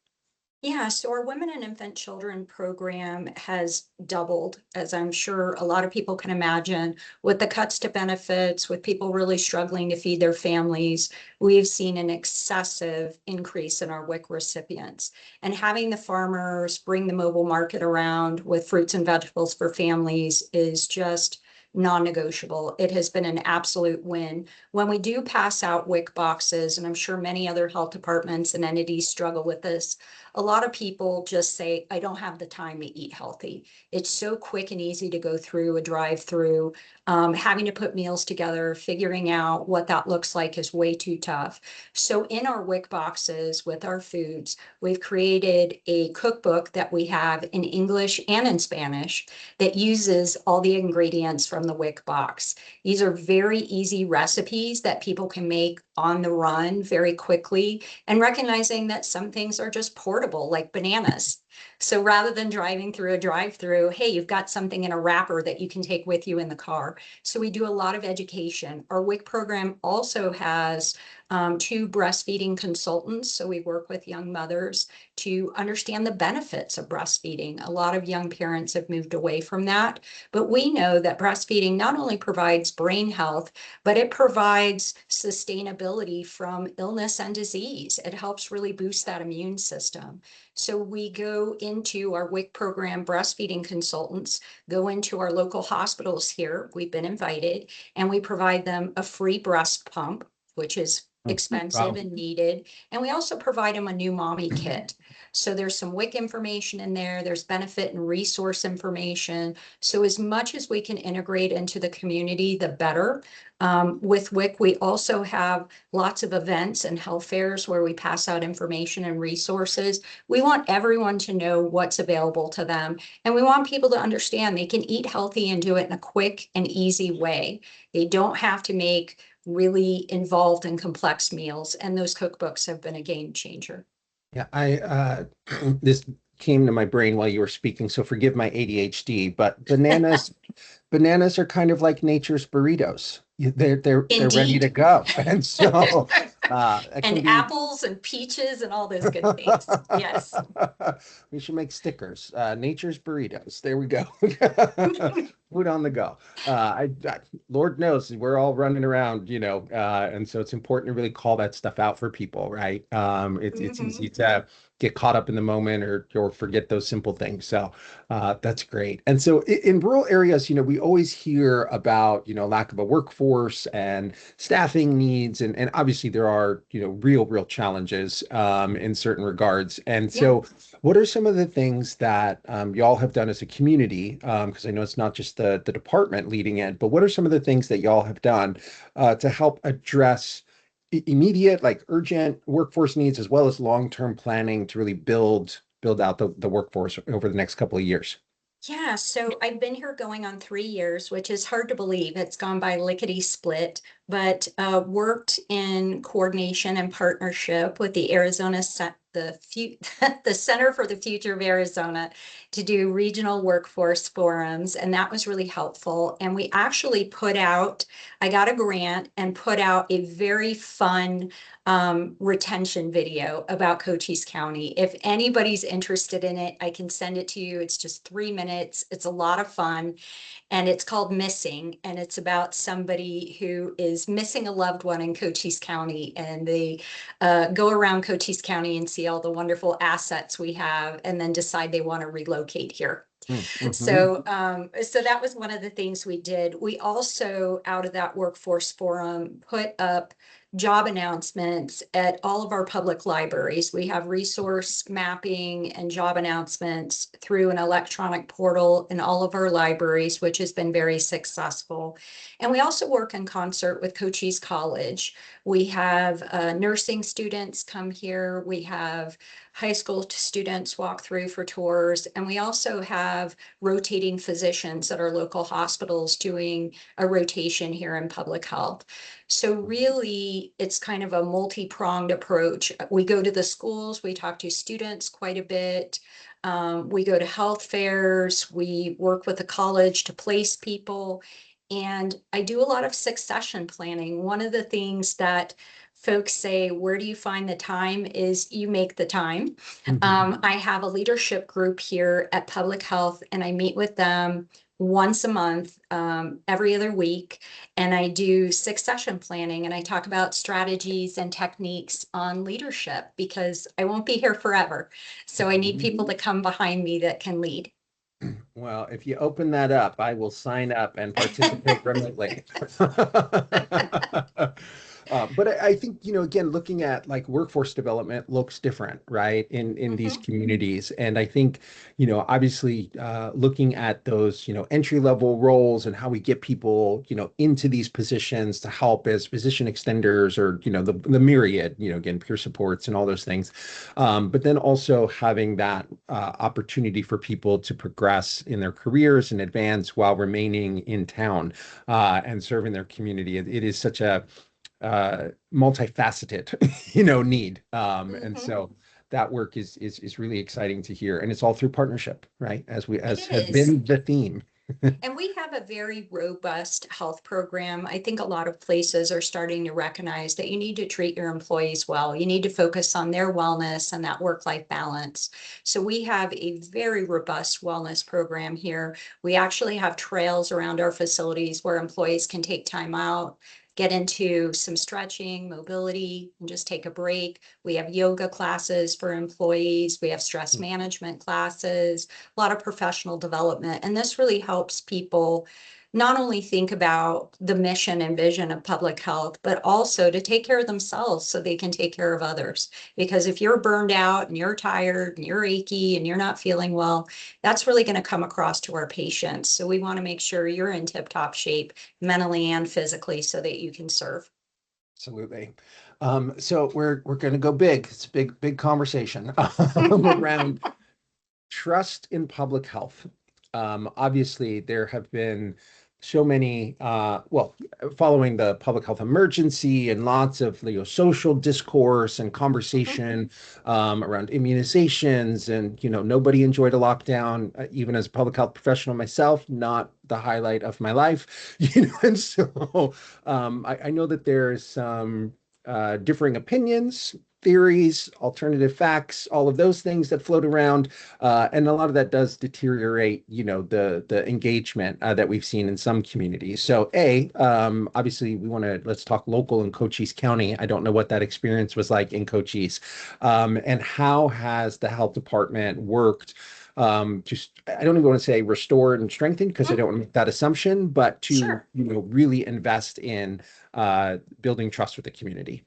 Yeah, so our Women and Infant Children program has doubled, as I'm sure a lot of people can imagine, with the cuts to benefits, with people really struggling to feed their families. We've seen an excessive increase in our WIC recipients. And having the farmers bring the mobile market around with fruits and vegetables for families is just non-negotiable. It has been an absolute win. When we do pass out WIC boxes, and I'm sure many other health departments and entities struggle with this, a lot of people just say, I don't have the time to eat healthy. It's so quick and easy to go through a drive-through. Having to put meals together, figuring out what that looks like is way too tough. So in our WIC boxes with our foods, we've created a cookbook that we have in English and in Spanish that uses all the ingredients from the WIC box. These are very easy recipes that people can make on the run very quickly, and recognizing that some things are just portable, like bananas. So rather than driving through a drive-through, hey, you've got something in a wrapper that you can take with you in the car. So we do a lot of education. Our WIC program also has 2 breastfeeding consultants. So we work with young mothers to understand the benefits of breastfeeding. A lot of young parents have moved away from that, but we know that breastfeeding not only provides brain health, but it provides sustainability from illness and disease. It helps really boost that immune system. So we go into our WIC program, breastfeeding consultants, go into our local hospitals here. We've been invited, and we provide them a free breast pump, which is expensive Wow. and needed. And we also provide them a new mommy kit. So there's some WIC information in there. There's benefit and resource information. So as much as we can integrate into the community, the better. With WIC, we also have lots of events and health fairs where we pass out information and resources. We want everyone to know what's available to them. And we want people to understand they can eat healthy and do it in a quick and easy way. They don't have to make really involved and complex meals. And those cookbooks have been a game changer. Yeah, this came to my brain while you were speaking, so forgive my ADHD, but bananas are kind of like nature's burritos. They're ready to Indeed. go. And so it can And be apples and peaches and all those good things. Yes. we should make stickers. Nature's burritos. There we go. Food on the go. Lord knows we're all running around, and so it's important to really call that stuff out for people, right? It's easy to get caught up in the moment or forget those simple things. So that's great. And so in rural areas, we always hear about, lack of a workforce and staffing needs. And obviously there are, real challenges in certain regards. And so what are some of the things that y'all have done as a community? Because I know it's not just the department leading it, but what are some of the things that y'all have done to help address immediate, like urgent workforce needs, as well as long-term planning to really build out the workforce over the next couple of years? Yeah, so I've been here going on 3 years, which is hard to believe. It's gone by lickety split, but worked in coordination and partnership with the the Center for the Future of Arizona to do regional workforce forums, and that was really helpful. And we actually I got a grant and put out a very fun retention video about Cochise County. If anybody's interested in it, I can send it to you. It's just 3 minutes. It's a lot of fun. And it's called Missing. And it's about somebody who is missing a loved one in Cochise County. And they go around Cochise County and see all the wonderful assets we have and then decide they want to relocate here. So that was one of the things we did. We also, out of that workforce forum, put up job announcements at all of our public libraries. We have resource mapping and job announcements through an electronic portal in all of our libraries, which has been very successful. And we also work in concert with Cochise College. We have nursing students come here. We have high school students walk through for tours. And we also have rotating physicians at our local hospitals doing a rotation here in public health. So really, it's kind of a multi-pronged approach. We go to the schools, we talk to students quite a bit. We go to health fairs, we work with the college to place people. And I do a lot of succession planning. One of the things that folks say, where do you find the time, is you make the time. I have a leadership group here at Public Health, and I meet with them once a month, every other week, and I do succession planning, and I talk about strategies and techniques on leadership because I won't be here forever. So I need people to come behind me that can lead. Well, if you open that up, I will sign up and participate remotely. But I think, again, looking at like workforce development looks different, right, in these communities. And I think, obviously looking at those, entry level roles and how we get people, into these positions to help as physician extenders or, the myriad, again, peer supports and all those things. But then also having that opportunity for people to progress in their careers and advance while remaining in town and serving their community. It is such a multifaceted, need. And so that work is really exciting to hear. And it's all through partnership, right? As has is. been the theme. And we have a very robust health program. I think a lot of places are starting to recognize that you need to treat your employees well. You need to focus on their wellness and that work-life balance. So we have a very robust wellness program here. We actually have trails around our facilities where employees can take time out, get into some stretching, mobility, and just take a break. We have yoga classes for employees. We have stress management classes, a lot of professional development. And this really helps people not only think about the mission and vision of public health, but also to take care of themselves so they can take care of others. Because if you're burned out and you're tired and you're achy and you're not feeling well, that's really going to come across to our patients. So we want to make sure you're in tip-top shape mentally and physically so that you can serve. Absolutely. So we're going to go big. It's a big conversation around trust in public health. Obviously, there have been so many, following the public health emergency and lots of social discourse and conversation around immunizations. And, nobody enjoyed a lockdown, even as a public health professional myself, not the highlight of my life. And so I know that there's some differing opinions, theories, alternative facts, all of those things that float around. And a lot of that does deteriorate, the engagement that we've seen in some communities. So obviously let's talk local in Cochise County. I don't know what that experience was like in Cochise. And how has the health department worked I don't even want to say restore and strengthen because I don't want to make that assumption, but to, Sure. Really invest in building trust with the community.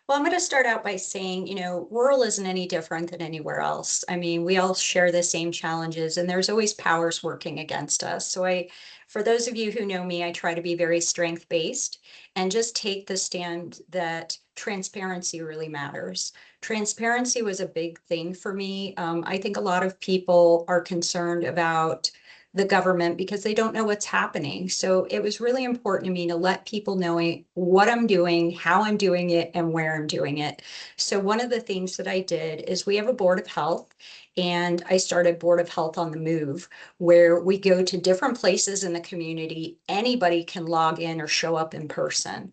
Well, I'm going to start out by saying, rural isn't any different than anywhere else. I mean, we all share the same challenges and there's always powers working against us. So for those of you who know me, I try to be very strength-based and just take the stand that transparency really matters. Transparency was a big thing for me. I think a lot of people are concerned about the government because they don't know what's happening. So it was really important to me to let people know what I'm doing, how I'm doing it, and where I'm doing it. So one of the things that I did is we have a board of health, and I started Board of Health on the Move, where we go to different places in the community. Anybody can log in or show up in person.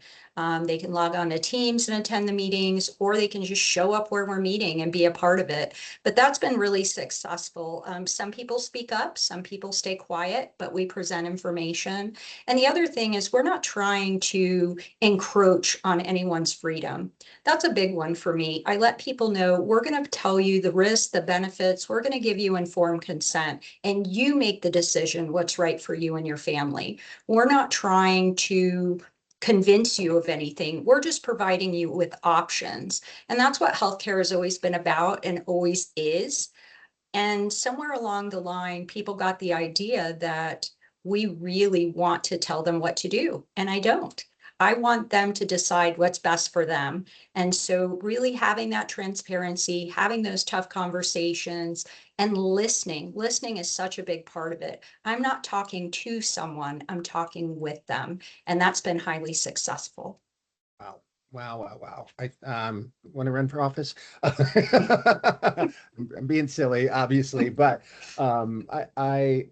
They can log on to Teams and attend the meetings, or they can just show up where we're meeting and be a part of it. But that's been really successful. Some people speak up, some people stay quiet, but we present information. And the other thing is we're not trying to encroach on anyone's freedom. That's a big one for me. I let people know we're going to tell you the risks, the benefits, we're going to give you informed consent, and you make the decision what's right for you and your family. We're not trying to convince you of anything. We're just providing you with options. And that's what healthcare has always been about and always is. And somewhere along the line, people got the idea that we really want to tell them what to do. And I don't. I want them to decide what's best for them. And so really having that transparency, having those tough conversations, and listening is such a big part of it. I'm not talking to someone, I'm talking with them. And that's been highly successful. Wow. I want to run for office. I'm being silly, obviously, but I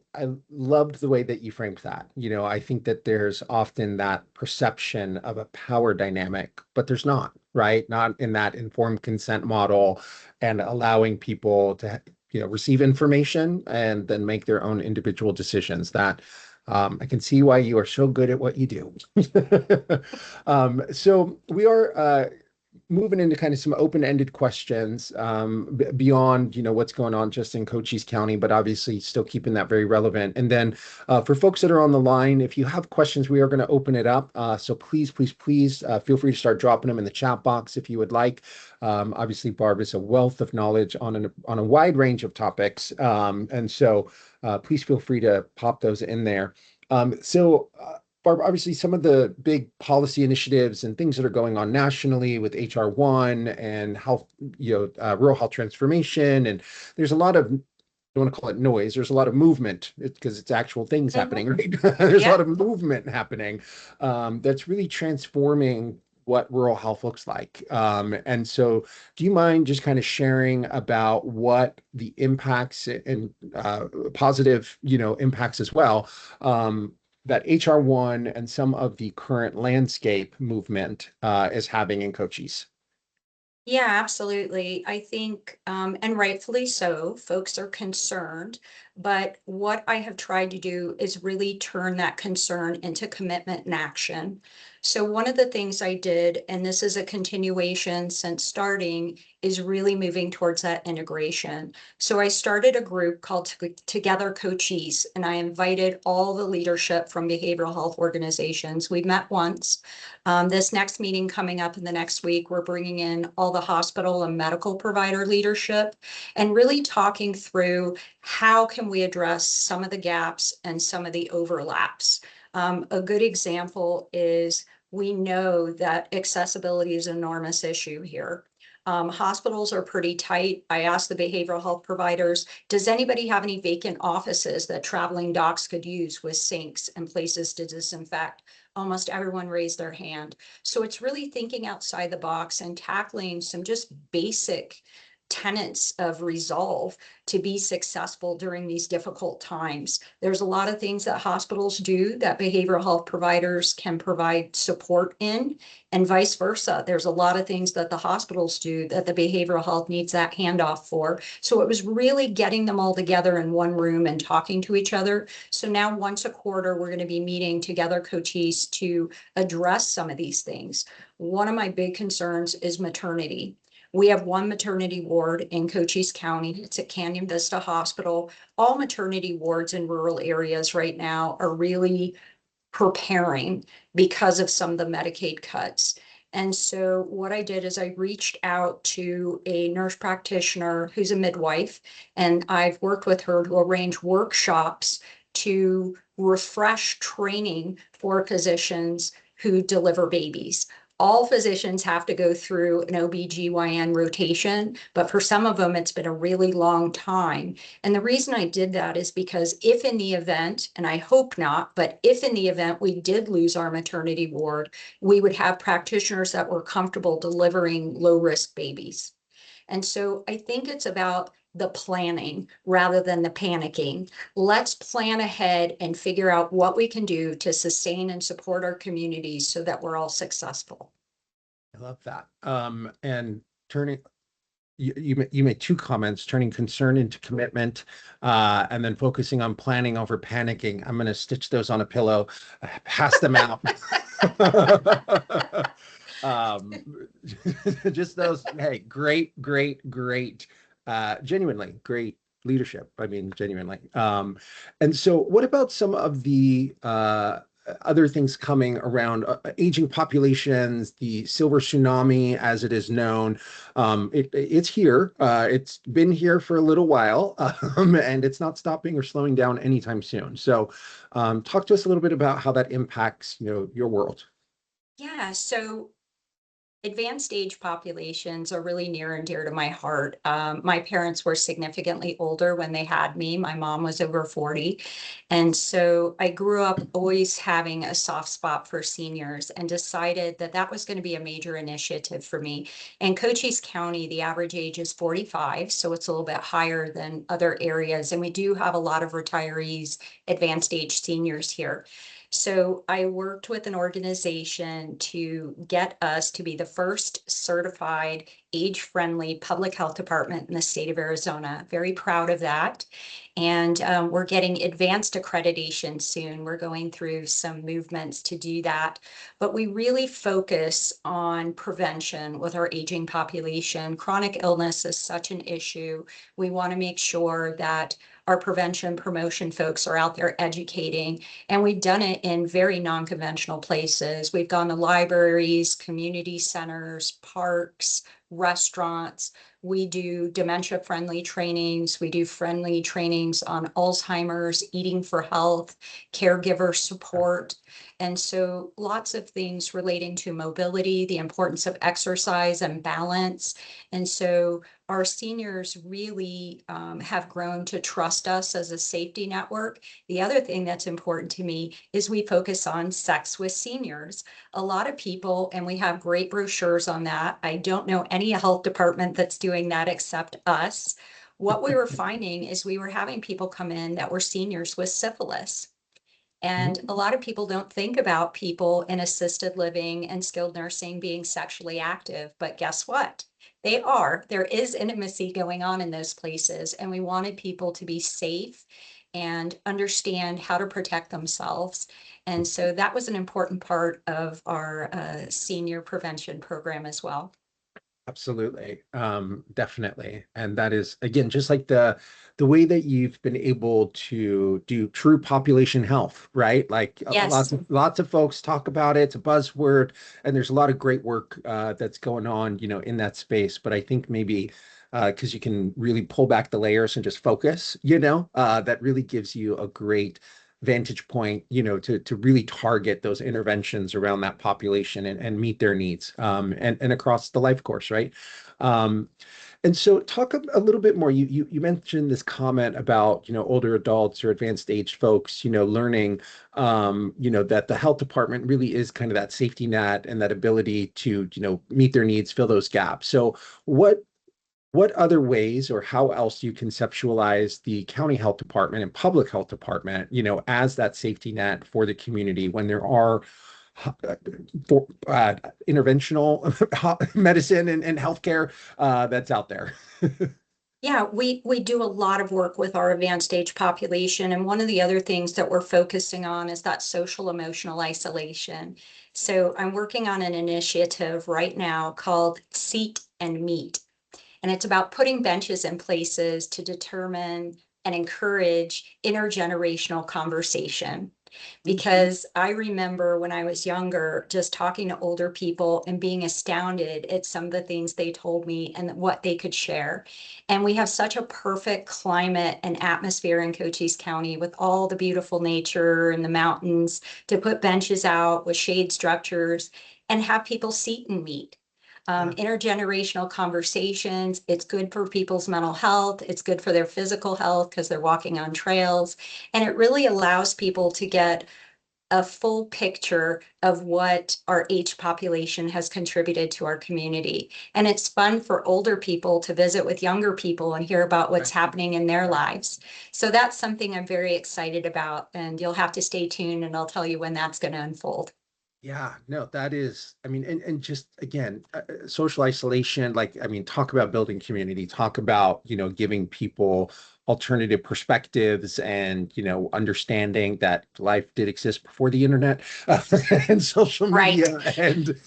loved the way that you framed that. I think that there's often that perception of a power dynamic, but there's not, right? Not in that informed consent model and allowing people to receive information and then make their own individual decisions. That I can see why you are so good at what you do. So we are moving into kind of some open-ended questions beyond, what's going on just in Cochise County, but obviously still keeping that very relevant. And then for folks that are on the line, if you have questions, we are going to open it up. So please feel free to start dropping them in the chat box if you would like. Obviously, Barb is a wealth of knowledge on a wide range of topics. And so please feel free to pop those in there. Barb, obviously some of the big policy initiatives and things that are going on nationally with HR 1 and health, rural health transformation, and there's a lot of, I don't want to call it noise, there's a lot of movement because it's actual things happening, right? There's a lot of movement happening that's really transforming what rural health looks like. And so do you mind just kind of sharing about what the impacts and positive, impacts as well, that HR1 and some of the current landscape movement is having in Cochise? Yeah, absolutely. I think, and rightfully so, folks are concerned. But what I have tried to do is really turn that concern into commitment and action. So one of the things I did, and this is a continuation since starting, is really moving towards that integration. So I started a group called Together Cochise, and I invited all the leadership from behavioral health organizations. We met once. This next meeting coming up in the next week, we're bringing in all the hospital and medical provider leadership and really talking through how can we address some of the gaps and some of the overlaps. A good example is we know that accessibility is an enormous issue here. Hospitals are pretty tight. I asked the behavioral health providers, does anybody have any vacant offices that traveling docs could use with sinks and places to disinfect? Almost everyone raised their hand. So it's really thinking outside the box and tackling some just basic tenets of resolve to be successful during these difficult times. There's a lot of things that hospitals do that behavioral health providers can provide support in, and vice versa. There's a lot of things that the hospitals do that the behavioral health needs that handoff for. So it was really getting them all together in one room and talking to each other. So now once a quarter, we're going to be meeting together, Cochise, to address some of these things. One of my big concerns is maternity. We have one maternity ward in Cochise County. It's at Canyon Vista Hospital. All maternity wards in rural areas right now are really preparing because of some of the Medicaid cuts. And so what I did is I reached out to a nurse practitioner who's a midwife, and I've worked with her to arrange workshops to refresh training for physicians who deliver babies. All physicians have to go through an OB/GYN rotation, but for some of them, it's been a really long time. And the reason I did that is because if in the event, and I hope not, but if in the event we did lose our maternity ward, we would have practitioners that were comfortable delivering low-risk babies. And so I think it's about the planning rather than the panicking. Let's plan ahead and figure out what we can do to sustain and support our communities so that we're all successful. I love that. And turning, you made two comments, turning concern into commitment, and then focusing on planning over panicking. I'm going to stitch those on a pillow, pass them out. um, just those, hey, great, genuinely great leadership. I mean, genuinely. And so what about some of the other things coming around aging populations, the silver tsunami, as it is known? It's here. It's been here for a little while, and it's not stopping or slowing down anytime soon. So talk to us a little bit about how that impacts, your world. Yeah, so advanced age populations are really near and dear to my heart. My parents were significantly older when they had me. My mom was over 40. And so I grew up always having a soft spot for seniors and decided that that was going to be a major initiative for me. In Cochise County, the average age is 45, so it's a little bit higher than other areas. And we do have a lot of retirees, advanced age seniors here. So I worked with an organization to get us to be the first certified age-friendly public health department in the state of Arizona. Very proud of that. And we're getting advanced accreditation soon. We're going through some movements to do that. But we really focus on prevention with our aging population. Chronic illness is such an issue. We want to make sure that our prevention promotion folks are out there educating, and we've done it in very non-conventional places. We've gone to libraries, community centers, parks, restaurants. We do dementia-friendly trainings. We do friendly trainings on Alzheimer's, eating for health, caregiver support. And so lots of things relating to mobility, the importance of exercise and balance. And so our seniors really have grown to trust us as a safety network. The other thing that's important to me is we focus on sex with seniors. A lot of people, and we have great brochures on that. I don't know any health department that's doing that except us. What we were finding is we were having people come in that were seniors with syphilis. And a lot of people don't think about people in assisted living and skilled nursing being sexually active, but guess what? They are. There is intimacy going on in those places, and we wanted people to be safe and understand how to protect themselves. And so that was an important part of our senior prevention program as well. Absolutely. Definitely. And that is, again, just like the way that you've been able to do true population health, right? Like Yes. lots of folks talk about it. It's a buzzword, and there's a lot of great work that's going on, in that space. But I think maybe because you can really pull back the layers and just focus, that really gives you a great vantage point, to really target those interventions around that population and meet their needs, and across the life course, right? Um, and so talk a little bit more. You mentioned this comment about, older adults or advanced age folks, learning, that the health department really is kind of that safety net and that ability to, meet their needs, fill those gaps. So what other ways or how else do you conceptualize the county health department and public health department, as that safety net for the community when there are for interventional medicine and healthcare that's out there? Yeah, we do a lot of work with our advanced age population. And one of the other things that we're focusing on is that social emotional isolation. So I'm working on an initiative right now called Seat and Meet. And it's about putting benches in places to determine and encourage intergenerational conversation. Because I remember when I was younger, just talking to older people and being astounded at some of the things they told me and what they could share. And we have such a perfect climate and atmosphere in Cochise County with all the beautiful nature and the mountains to put benches out with shade structures and have people seat and meet. Intergenerational conversations. It's good for people's mental health. It's good for their physical health because they're walking on trails. And it really allows people to get a full picture of what our age population has contributed to our community. And it's fun for older people to visit with younger people and hear about what's happening in their lives. So that's something I'm very excited about. And you'll have to stay tuned and I'll tell you when that's going to unfold. Yeah, no, that is, I mean, and just again, social isolation, like, I mean, talk about building community, talk about, giving people alternative perspectives and, understanding that life did exist before the internet and social media. Right. And,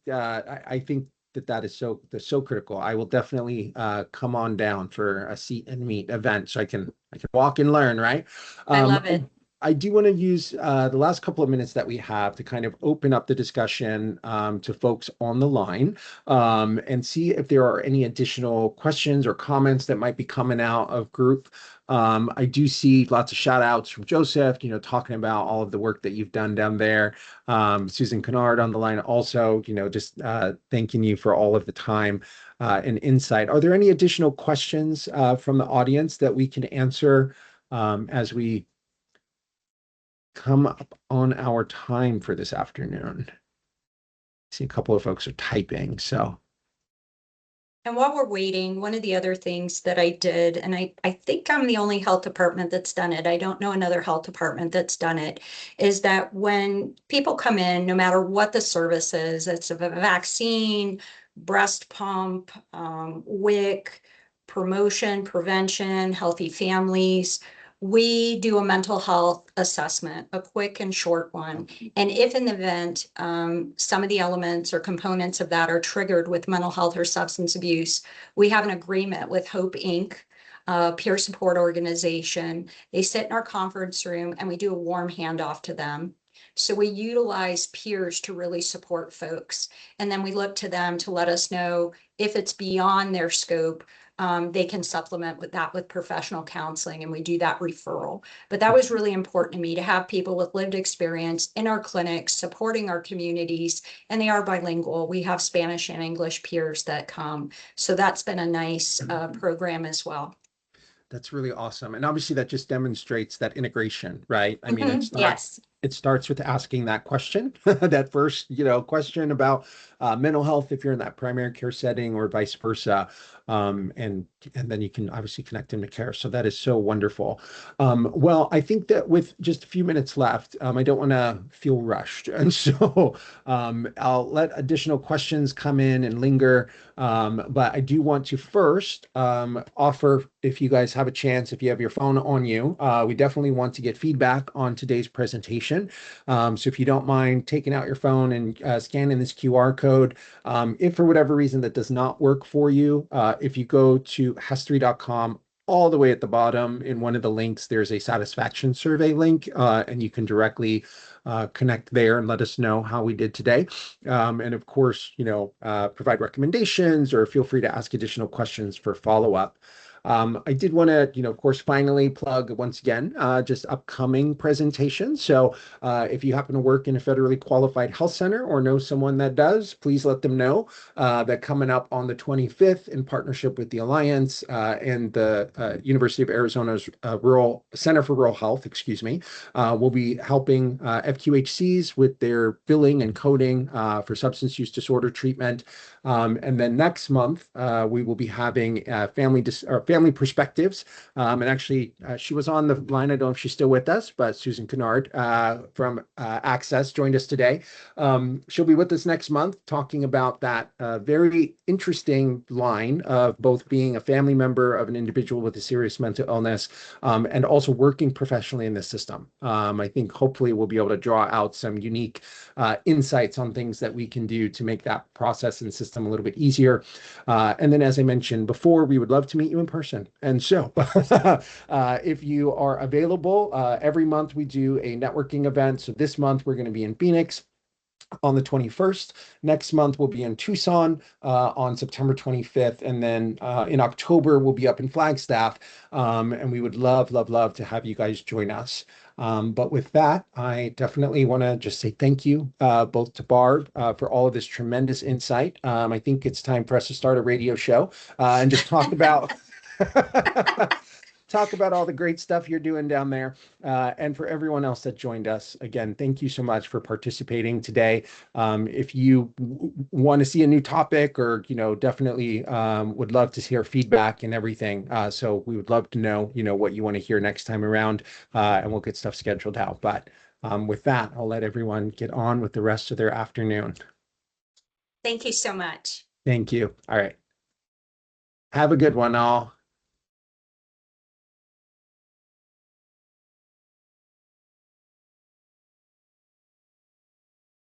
I think that is that's so critical. I will definitely come on down for a seat and meet event so I can walk and learn, right? I love it. I do want to use the last couple of minutes that we have to kind of open up the discussion to folks on the line and see if there are any additional questions or comments that might be coming out of group. I do see lots of shout outs from Joseph, talking about all of the work that you've done down there. Susan Kennard on the line also, just thanking you for all of the time and insight. Are there any additional questions from the audience that we can answer as we come up on our time for this afternoon? I see a couple of folks are typing, so. And while we're waiting, one of the other things that I did, and I think I'm the only health department that's done it, I don't know another health department that's done it, is that when people come in, no matter what the service is, it's a vaccine, breast pump, WIC, promotion, prevention, healthy families, we do a mental health assessment, a quick and short one. And if in the event some of the elements or components of that are triggered with mental health or substance abuse, we have an agreement with Hope Inc., a peer support organization. They sit in our conference room and we do a warm handoff to them. So we utilize peers to really support folks. And then we look to them to let us know if it's beyond their scope, they can supplement with that with professional counseling, and we do that referral. But that was really important to me to have people with lived experience in our clinics supporting our communities, and they are bilingual. We have Spanish and English peers that come. So that's been a nice program as well. That's really awesome. And obviously that just demonstrates that integration, right? I mean, it's not, Yes. it starts with asking that question, that first, question about mental health if you're in that primary care setting or vice versa. And then you can obviously connect them to care. So that is so wonderful. Well, I think that with just a few minutes left, I don't want to feel rushed. And so I'll let additional questions come in and linger. But I do want to first offer, if you guys have a chance, if you have your phone on you, we definitely want to get feedback on today's presentation. So if you don't mind taking out your phone and scanning this QR code, if for whatever reason that does not work for you, if you go to history.com, all the way at the bottom in one of the links, there's a satisfaction survey link, and you can directly connect there and let us know how we did today. And of course, provide recommendations or feel free to ask additional questions for follow-up. I did want to, of course, finally plug once again, just upcoming presentations. So if you happen to work in a federally qualified health center or know someone that does, please let them know that coming up on the 25th in partnership with the Alliance and the University of Arizona's Rural Center for Rural Health, we'll be helping FQHCs with their billing and coding for substance use disorder treatment. And then next month, we will be having family perspectives. And actually, she was on the line. I don't know if she's still with us, but Susan Kennard from Access joined us today. She'll be with us next month talking about that very interesting line of both being a family member of an individual with a serious mental illness and also working professionally in the system. I think hopefully we'll be able to draw out some unique insights on things that we can do to make that process and system a little bit easier. And then, as I mentioned before, we would love to meet you in person. And so if you are available, every month we do a networking event. So this month we're going to be in Phoenix on the 21st. Next month we'll be in Tucson on September 25th. And then in October we'll be up in Flagstaff. And we would love to have you guys join us. But with that, I definitely want to just say thank you both to Barb for all of this tremendous insight. I think it's time for us to start a radio show and just talk about talk about all the great stuff you're doing down there. And for everyone else that joined us, again, thank you so much for participating today. If you want to see a new topic or, definitely would love to hear feedback and everything. So we would love to know, what you want to hear next time around, and we'll get stuff scheduled out. But with that, I'll let everyone get on with the rest of their afternoon. Thank you so much. Thank you. All right. Have a good one, all.